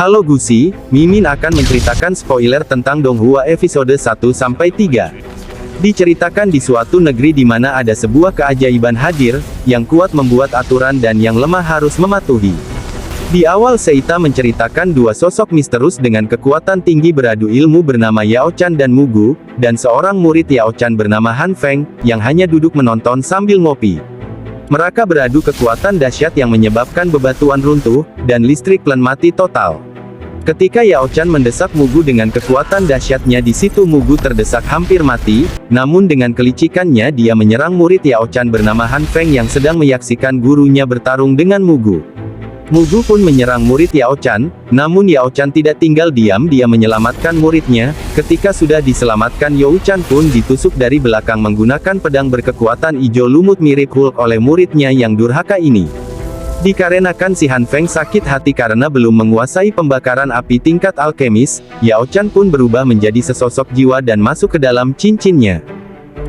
Halo Gusi, Mimin akan menceritakan spoiler tentang Donghua episode 1-3. Diceritakan di suatu negeri di mana ada sebuah keajaiban hadir, yang kuat membuat aturan dan yang lemah harus mematuhi. Di awal Seita menceritakan dua sosok misterius dengan kekuatan tinggi beradu ilmu bernama Yao Chan dan Mugu, dan seorang murid Yao Chan bernama Han Feng, yang hanya duduk menonton sambil ngopi. Mereka beradu kekuatan dahsyat yang menyebabkan bebatuan runtuh, dan listrik klan mati total. Ketika Yao Chan mendesak Mugu dengan kekuatan dahsyatnya di situ Mugu terdesak hampir mati, namun dengan kelicikannya dia menyerang murid Yao Chan bernama Han Feng yang sedang menyaksikan gurunya bertarung dengan Mugu. Mugu pun menyerang murid Yao Chan, namun Yao Chan tidak tinggal diam, dia menyelamatkan muridnya. Ketika sudah diselamatkan, Yao Chan pun ditusuk dari belakang menggunakan pedang berkekuatan hijau lumut mirip Hulk oleh muridnya yang durhaka ini. Dikarenakan si Han Feng sakit hati karena belum menguasai pembakaran api tingkat alkemis, Yao Chan pun berubah menjadi sesosok jiwa dan masuk ke dalam cincinnya.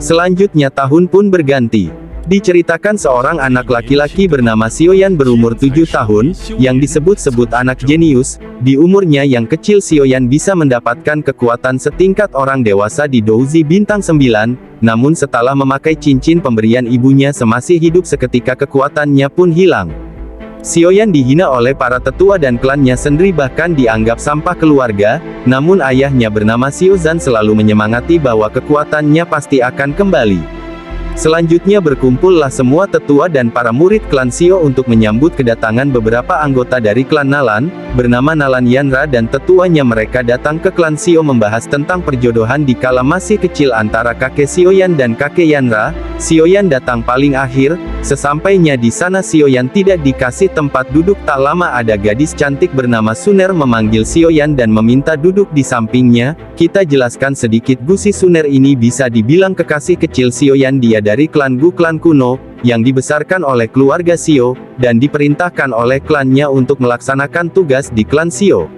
Selanjutnya tahun pun berganti. Diceritakan seorang anak laki-laki bernama Xiaoyan berumur 7 tahun, yang disebut-sebut anak jenius. Di umurnya yang kecil Xiaoyan bisa mendapatkan kekuatan setingkat orang dewasa di Douzi bintang 9, namun setelah memakai cincin pemberian ibunya semasih hidup seketika kekuatannya pun hilang. Xiaoyan dihina oleh para tetua dan klannya sendiri, bahkan dianggap sampah keluarga, namun ayahnya bernama Xiaozan selalu menyemangati bahwa kekuatannya pasti akan kembali. Selanjutnya berkumpullah semua tetua dan para murid klan Xiao untuk menyambut kedatangan beberapa anggota dari klan Nalan, bernama Nalan Yanra dan tetuanya. Mereka datang ke klan Xiao membahas tentang perjodohan di kala masih kecil antara kakek Xiaoyan dan kakek Yanra. Xiaoyan datang paling akhir. Sesampainya di sana Xiaoyan tidak dikasih tempat duduk. Tak lama ada gadis cantik bernama Suner memanggil Xiaoyan dan meminta duduk di sampingnya. Kita jelaskan sedikit, Gusi Suner ini bisa dibilang kekasih kecil Xiaoyan. Dia dari klan Gu, klan kuno, yang dibesarkan oleh keluarga Xiao, dan diperintahkan oleh klannya untuk melaksanakan tugas di klan Xiao.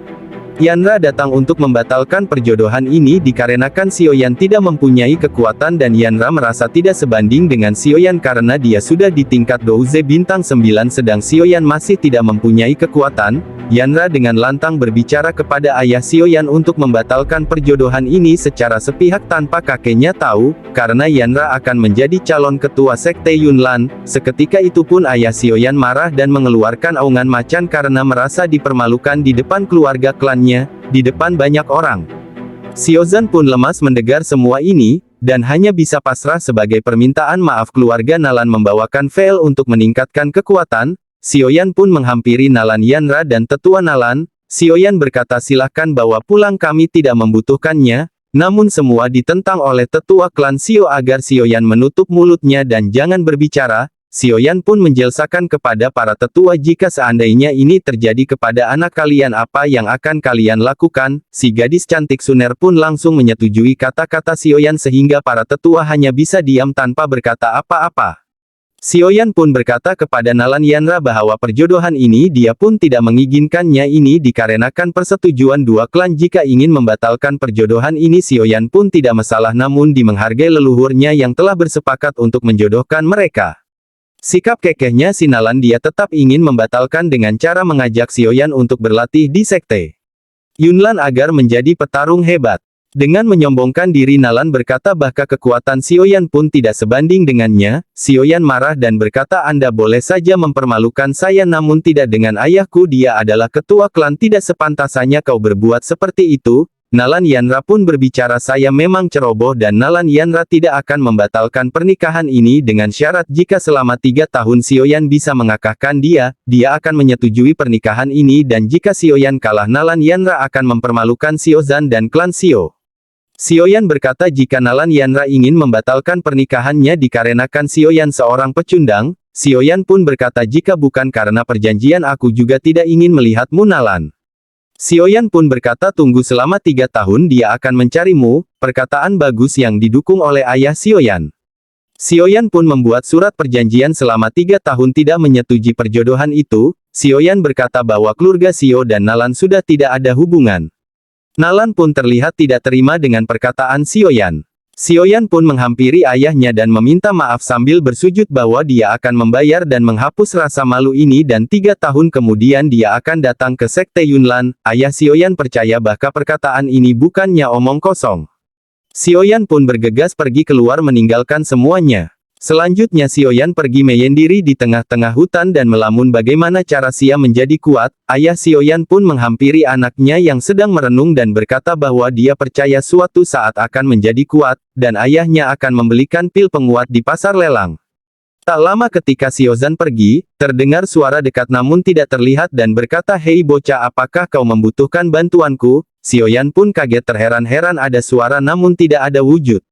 Yanra datang untuk membatalkan perjodohan ini dikarenakan Xiaoyan tidak mempunyai kekuatan dan Yanra merasa tidak sebanding dengan Xiaoyan karena dia sudah di tingkat Douze bintang 9 sedang Xiaoyan masih tidak mempunyai kekuatan. Yanra dengan lantang berbicara kepada ayah Xiaoyan untuk membatalkan perjodohan ini secara sepihak tanpa kakeknya tahu, karena Yanra akan menjadi calon ketua sekte Yunlan. Seketika itu pun ayah Xiaoyan marah dan mengeluarkan aungan macan karena merasa dipermalukan di depan keluarga klannya, di depan banyak orang. Xiaozan pun lemas mendengar semua ini, dan hanya bisa pasrah sebagai permintaan maaf. Keluarga Nalan membawakan veil untuk meningkatkan kekuatan. Xiaoyan pun menghampiri Nalan Yanra dan tetua Nalan. Xiaoyan berkata, silahkan bawa pulang, kami tidak membutuhkannya. Namun semua ditentang oleh tetua klan Xiao agar Xiaoyan menutup mulutnya dan jangan berbicara. Xiaoyan pun menjelaskan kepada para tetua, jika seandainya ini terjadi kepada anak kalian, apa yang akan kalian lakukan? Si gadis cantik Suner pun langsung menyetujui kata-kata Xiaoyan sehingga para tetua hanya bisa diam tanpa berkata apa-apa. Xiaoyan pun berkata kepada Nalan Yanra bahwa perjodohan ini dia pun tidak mengizinkannya, ini dikarenakan persetujuan dua klan. Jika ingin membatalkan perjodohan ini Xiaoyan pun tidak masalah, namun menghargai leluhurnya yang telah bersepakat untuk menjodohkan mereka. Sikap kekehnya si Nalan, dia tetap ingin membatalkan dengan cara mengajak Xiaoyan untuk berlatih di sekte Yunlan agar menjadi petarung hebat. Dengan menyombongkan diri Nalan berkata bahwa kekuatan Xiaoyan pun tidak sebanding dengannya. Xiaoyan marah dan berkata, Anda boleh saja mempermalukan saya namun tidak dengan ayahku, dia adalah ketua klan, tidak sepantasnya kau berbuat seperti itu. Nalan Yanra pun berbicara, saya memang ceroboh dan Nalan Yanra tidak akan membatalkan pernikahan ini dengan syarat jika selama 3 tahun Xiaoyan bisa mengalahkan dia akan menyetujui pernikahan ini, dan jika Xiaoyan kalah Nalan Yanra akan mempermalukan Xiaozan dan klan Xiao. Xiaoyan berkata jika Nalan Yanra ingin membatalkan pernikahannya dikarenakan Xiaoyan seorang pecundang. Xiaoyan pun berkata, jika bukan karena perjanjian aku juga tidak ingin melihatmu Nalan. Xiaoyan pun berkata, tunggu selama 3 tahun dia akan mencarimu. Perkataan bagus yang didukung oleh ayah Xiaoyan. Xiaoyan pun membuat surat perjanjian selama 3 tahun tidak menyetujui perjodohan itu. Xiaoyan berkata bahwa keluarga Xiao dan Nalan sudah tidak ada hubungan. Nalan pun terlihat tidak terima dengan perkataan Xiaoyan. Xiaoyan pun menghampiri ayahnya dan meminta maaf sambil bersujud bahwa dia akan membayar dan menghapus rasa malu ini dan 3 tahun kemudian dia akan datang ke Sekte Yunlan. Ayah Xiaoyan percaya bahwa perkataan ini bukannya omong kosong. Xiaoyan pun bergegas pergi keluar meninggalkan semuanya. Selanjutnya Xiaoyan pergi menyendiri di tengah-tengah hutan dan melamun bagaimana cara Xia menjadi kuat. Ayah Xiaoyan pun menghampiri anaknya yang sedang merenung dan berkata bahwa dia percaya suatu saat akan menjadi kuat, dan ayahnya akan membelikan pil penguat di pasar lelang. Tak lama ketika Xiaozan pergi, terdengar suara dekat namun tidak terlihat dan berkata, "Hei bocah, apakah kau membutuhkan bantuanku?" Xiaoyan pun kaget terheran-heran, ada suara namun tidak ada wujud.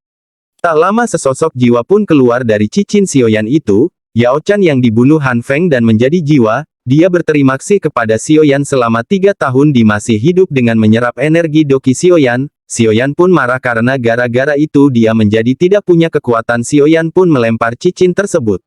Tak lama sesosok jiwa pun keluar dari cincin Xiaoyan itu, Yao Chan yang dibunuh Han Feng dan menjadi jiwa. Dia berterima kasih kepada Xiaoyan selama 3 tahun dia masih hidup dengan menyerap energi Doqi Xiaoyan. Xiaoyan pun marah karena gara-gara itu dia menjadi tidak punya kekuatan. Xiaoyan pun melempar cincin tersebut.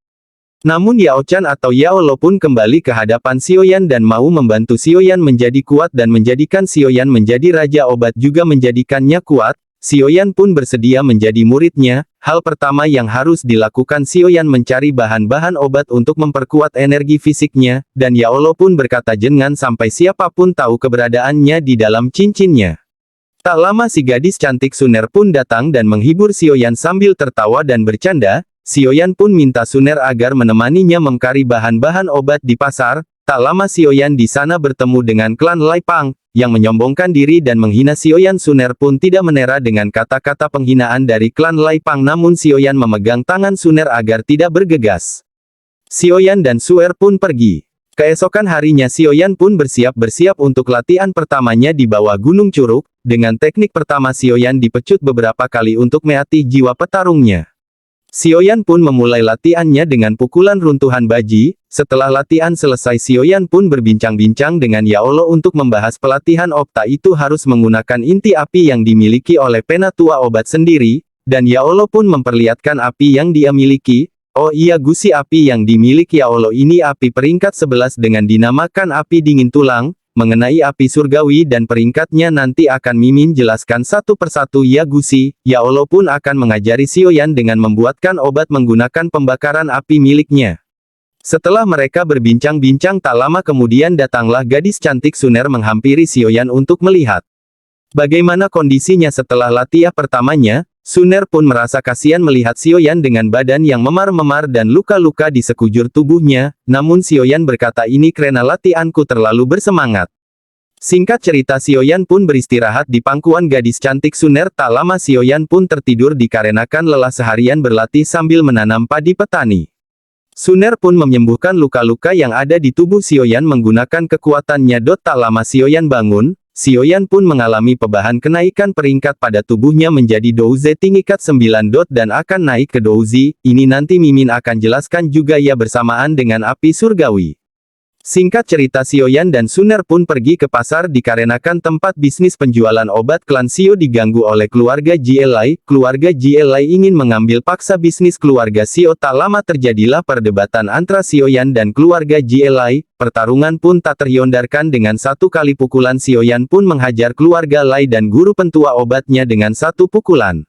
Namun Yao Chan atau Yao Lo pun kembali ke hadapan Xiaoyan dan mau membantu Xiaoyan menjadi kuat dan menjadikan Xiaoyan menjadi raja obat juga menjadikannya kuat. Xiaoyan pun bersedia menjadi muridnya. Hal pertama yang harus dilakukan Xiaoyan mencari bahan-bahan obat untuk memperkuat energi fisiknya, dan Yao Lo pun berkata jangan sampai siapapun tahu keberadaannya di dalam cincinnya. Tak lama si gadis cantik Suner pun datang dan menghibur Xiaoyan sambil tertawa dan bercanda. Xiaoyan pun minta Suner agar menemaninya mencari bahan-bahan obat di pasar. Tak lama Xiaoyan di sana bertemu dengan klan Lai Pang, yang menyombongkan diri dan menghina Xiaoyan. Suner pun tidak menera dengan kata-kata penghinaan dari klan Lai Pang namun Xiaoyan memegang tangan Suner agar tidak bergegas. Xiaoyan dan Suer pun pergi. Keesokan harinya Xiaoyan pun bersiap-bersiap untuk latihan pertamanya di bawah Gunung Curug. Dengan teknik pertama Xiaoyan dipecut beberapa kali untuk melatih jiwa petarungnya. Xiaoyan pun memulai latihannya dengan pukulan runtuhan baji. Setelah latihan selesai Xiaoyan pun berbincang-bincang dengan Yao Lo untuk membahas pelatihan Okta itu harus menggunakan inti api yang dimiliki oleh Penatua Obat sendiri, dan Yao Lo pun memperlihatkan api yang dia miliki. Oh iya, gusi api yang dimiliki Yao Lo ini api peringkat 11 dengan dinamakan api dingin tulang. Mengenai api surgawi dan peringkatnya nanti akan Mimin jelaskan satu persatu ya gusi. Yao Lo pun akan mengajari Xiaoyan dengan membuatkan obat menggunakan pembakaran api miliknya. Setelah mereka berbincang-bincang tak lama kemudian datanglah gadis cantik Suner menghampiri Xiaoyan untuk melihat bagaimana kondisinya setelah latihan pertamanya. Suner pun merasa kasihan melihat Xiaoyan dengan badan yang memar-memar dan luka-luka di sekujur tubuhnya, namun Xiaoyan berkata ini karena latihanku terlalu bersemangat. Singkat cerita Xiaoyan pun beristirahat di pangkuan gadis cantik Suner. Tak lama Xiaoyan pun tertidur dikarenakan lelah seharian berlatih sambil menanam padi petani. Suner pun menyembuhkan luka-luka yang ada di tubuh Xiaoyan menggunakan kekuatannya. Tak lama Xiaoyan bangun. Xiaoyan pun mengalami perubahan kenaikan peringkat pada tubuhnya menjadi Douze tingkat 9 dan akan naik ke Douzi. Ini nanti Mimin akan jelaskan juga ya bersamaan dengan api surgawi. Singkat cerita Xiaoyan dan Suner pun pergi ke pasar dikarenakan tempat bisnis penjualan obat klan Xiao diganggu oleh keluarga GLI. Keluarga GLI ingin mengambil paksa bisnis keluarga Xiao. Tak lama terjadilah perdebatan antara Xiaoyan dan keluarga GLI. Pertarungan pun tak terhindarkan dengan satu kali pukulan Xiaoyan pun menghajar keluarga Lai dan guru pentua obatnya dengan satu pukulan.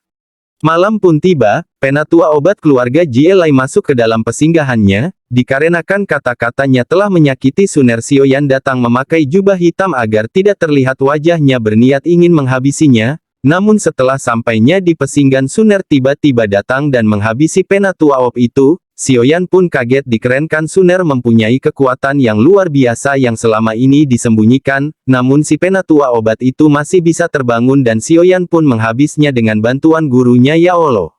Malam pun tiba, penatua obat keluarga GLI masuk ke dalam persinggahannya. Dikarenakan kata-katanya telah menyakiti Suner, Xiaoyan datang memakai jubah hitam agar tidak terlihat wajahnya berniat ingin menghabisinya. Namun setelah sampainya di persinggahan Suner tiba-tiba datang dan menghabisi penatua obat itu. Xiaoyan pun kaget dikarenakan Suner mempunyai kekuatan yang luar biasa yang selama ini disembunyikan, namun si penatua obat itu masih bisa terbangun dan Xiaoyan pun menghabisnya dengan bantuan gurunya Yao Lo.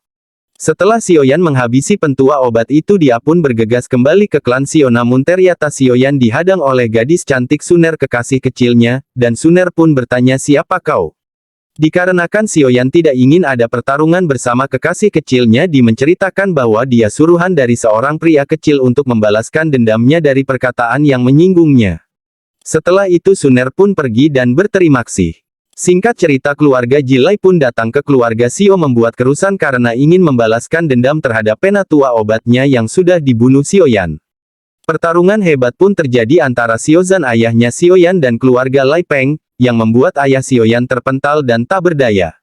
Setelah Xiaoyan menghabisi pentua obat itu dia pun bergegas kembali ke klan Xiao namun ternyata Xiaoyan dihadang oleh gadis cantik Suner kekasih kecilnya, dan Suner pun bertanya siapa kau? Dikarenakan Xiaoyan tidak ingin ada pertarungan bersama kekasih kecilnya dia menceritakan bahwa dia suruhan dari seorang pria kecil untuk membalaskan dendamnya dari perkataan yang menyinggungnya. Setelah itu Suner pun pergi dan berterima kasih. Singkat cerita keluarga Jilai pun datang ke keluarga Xiao membuat kerusuhan karena ingin membalaskan dendam terhadap penatua obatnya yang sudah dibunuh Xiaoyan. Pertarungan hebat pun terjadi antara Xiaozan ayahnya Xiaoyan dan keluarga Lai Peng, yang membuat ayah Xiaoyan terpental dan tak berdaya.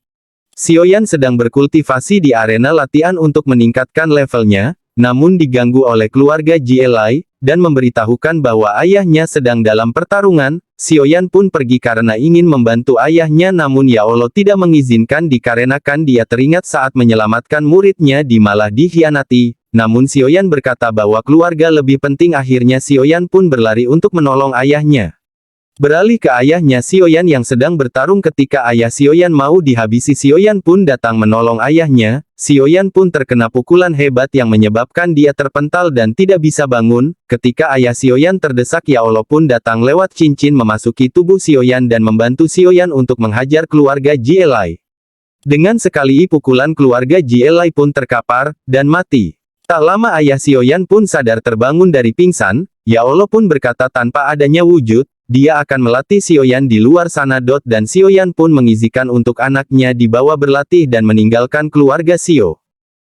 Xiaoyan sedang berkultivasi di arena latihan untuk meningkatkan levelnya, namun diganggu oleh keluarga Jielai, dan memberitahukan bahwa ayahnya sedang dalam pertarungan. Xiaoyan pun pergi karena ingin membantu ayahnya, namun Yao Lo tidak mengizinkan dikarenakan dia teringat saat menyelamatkan muridnya malah dikhianati. Namun Xiaoyan berkata bahwa keluarga lebih penting. Akhirnya Xiaoyan pun berlari untuk menolong ayahnya. Beralih ke ayahnya Xiaoyan yang sedang bertarung. Ketika ayah Xiaoyan mau dihabisi, Xiaoyan pun datang menolong ayahnya. Xiaoyan pun terkena pukulan hebat yang menyebabkan dia terpental dan tidak bisa bangun. Ketika ayah Xiaoyan terdesak, Yao Lo pun datang lewat cincin memasuki tubuh Xiaoyan dan membantu Xiaoyan untuk menghajar keluarga Jielai. Dengan sekali pukulan, keluarga Jielai pun terkapar dan mati. Tak lama ayah Xiaoyan pun sadar terbangun dari pingsan. Yao Lo pun berkata tanpa adanya wujud, dia akan melatih Xiaoyan di luar sana. Dan Xiaoyan pun mengizinkan untuk anaknya dibawa berlatih dan meninggalkan keluarga Xiao.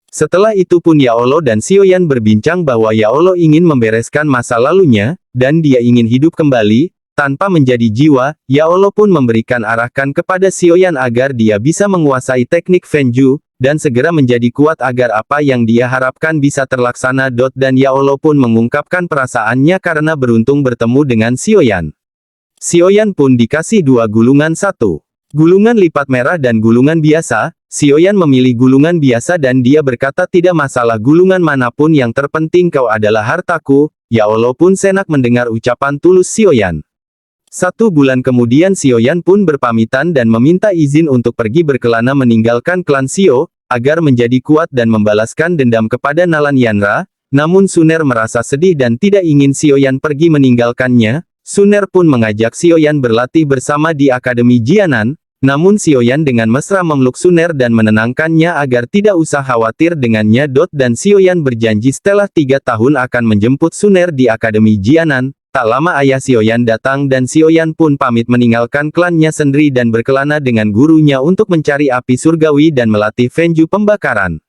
Setelah itu pun Yao Lo dan Xiaoyan berbincang bahwa Yao Lo ingin membereskan masa lalunya, dan dia ingin hidup kembali, tanpa menjadi jiwa. Yao Lo pun memberikan arahkan kepada Xiaoyan agar dia bisa menguasai teknik Fenju, dan segera menjadi kuat agar apa yang dia harapkan bisa terlaksana. Dan Yao Lo pun mengungkapkan perasaannya karena beruntung bertemu dengan Xiaoyan. Xiaoyan pun dikasih 2 gulungan, 1 gulungan lipat merah dan gulungan biasa. Xiaoyan memilih gulungan biasa dan dia berkata tidak masalah gulungan manapun, yang terpenting kau adalah hartaku. Yao Lo pun senak mendengar ucapan tulus Xiaoyan. 1 bulan kemudian Xiaoyan pun berpamitan dan meminta izin untuk pergi berkelana meninggalkan klan Xiao, agar menjadi kuat dan membalaskan dendam kepada Nalan Yanra. Namun Suner merasa sedih dan tidak ingin Xiaoyan pergi meninggalkannya. Suner pun mengajak Xiaoyan berlatih bersama di Akademi Jianan, namun Xiaoyan dengan mesra memeluk Suner dan menenangkannya agar tidak usah khawatir dengannya. Dan Xiaoyan berjanji setelah 3 tahun akan menjemput Suner di Akademi Jianan. Tak lama ayah Xiaoyan datang dan Xiaoyan pun pamit meninggalkan klannya sendiri dan berkelana dengan gurunya untuk mencari api surgawi dan melatih Fenju pembakaran.